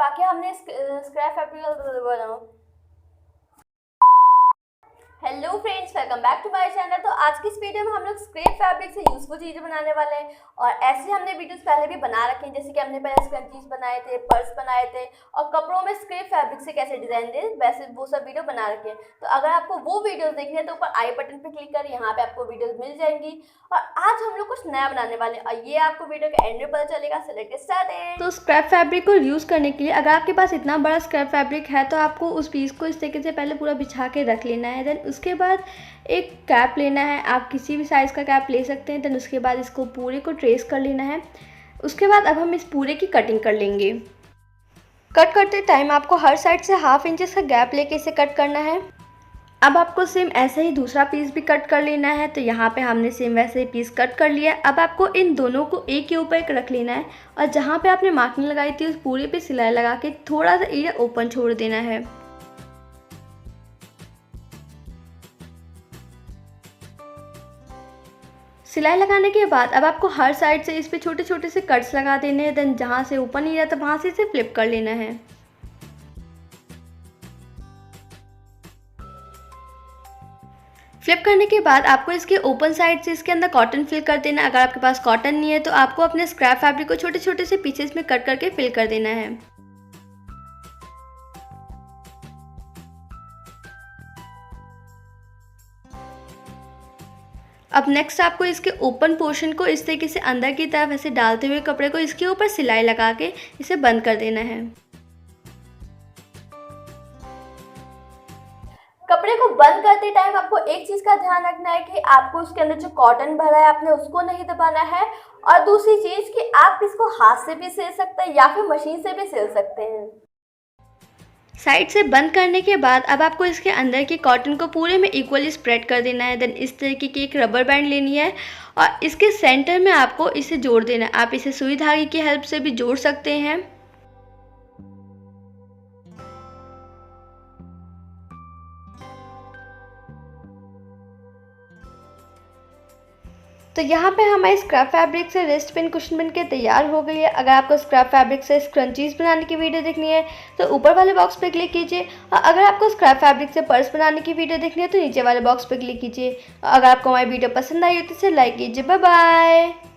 बाकी हमने scrap fabric बनाओ। Hello friends, welcome back to my channel. तो आज की इस वीडियो में हम लोग स्क्रैप फैब्रिक से यूजफुल चीज़ें बनाने वाले हैं और ऐसे हमने वीडियोस पहले भी बना रखे हैं, जैसे कि हमने पहले स्क्रंचीज बनाए थे, पर्स बनाए थे और कपड़ों में स्क्रैप फैब्रिक से कैसे डिजाइन दे, वैसे वो सब वीडियो बना रखे हैं। तो अगर आपको वो वीडियोस देखने हैं तो ऊपर आई बटन पे क्लिक कर, यहाँ पे आपको वीडियोस मिल जाएंगी। और आज हम लोग कुछ नया बनाने वाले हैं और ये आपको वीडियो के एंड में पता चलेगा। So let's get started. तो स्क्रैप फैब्रिक को यूज़ करने के लिए अगर आपके पास इतना बड़ा स्क्रैप फैब्रिक है तो आपको उस पीस को इस तरीके से पहले पूरा बिछा के रख लेना है। देन उसके बाद एक कैप लेना है, आप किसी भी साइज़ का कैप ले सकते हैं। देन उसके बाद इसको पूरे को ट्रेस कर लेना है। उसके बाद अब हम इस पूरे की कटिंग कर लेंगे। कट करते टाइम आपको हर साइड से 1/2 इंच का गैप लेके इसे कट करना है। अब आपको सेम ऐसे ही दूसरा पीस भी कट कर लेना है। तो यहाँ पे हमने सेम वैसे ही पीस कट कर लिया। अब आपको इन दोनों को एक के ऊपर एक रख लेना है और जहाँ पे आपने मार्किंग लगाई थी उस पूरे पे सिलाई लगा के थोड़ा सा एरिया ओपन छोड़ देना है। सिलाई लगाने के बाद अब आपको हर साइड से इस पे छोटे छोटे से कट्स लगा देने हैं। देन जहाँ से ओपन एरिया था वहाँ से इसे फ्लिप कर लेना है। फ्लिप करने के बाद आपको इसके ओपन साइड से इसके अंदर कॉटन फिल कर देना है। अगर आपके पास कॉटन नहीं है तो आपको अपने स्क्रैप फैब्रिक को छोटे छोटे से पीसेस में कट करके फिल कर देना है। अब नेक्स्ट आपको इसके ओपन पोर्शन को इस तरीके से अंदर की तरफ ऐसे डालते हुए कपड़े को इसके ऊपर सिलाई लगा के इसे बंद कर देना है। कपड़े को बंद करते टाइम आपको एक चीज़ का ध्यान रखना है कि आपको उसके अंदर जो कॉटन भरा है आपने उसको नहीं दबाना है। और दूसरी चीज़ कि आप इसको हाथ से भी सिल सकते हैं या फिर मशीन से भी सिल सकते हैं। साइड से बंद करने के बाद अब आपको इसके अंदर की कॉटन को पूरे में इक्वली स्प्रेड कर देना है। देन इस तरीके की एक रबर बैंड लेनी है और इसके सेंटर में आपको इसे जोड़ देना है। आप इसे सुई धागे की हेल्प से भी जोड़ सकते हैं। तो यहाँ पे हमारे स्क्रैप फैब्रिक से रिस्ट पिन कुशन बन के तैयार हो गई है। अगर आपको स्क्रैप फैब्रिक से स्क्रंचीज बनाने की वीडियो देखनी है तो ऊपर वाले बॉक्स पे क्लिक कीजिए और अगर आपको स्क्रैप फैब्रिक से पर्स बनाने की वीडियो देखनी है तो नीचे वाले बॉक्स पे क्लिक कीजिए। अगर आपको हमारी वीडियो पसंद आई हो तो इसे लाइक कीजिए। Bye bye.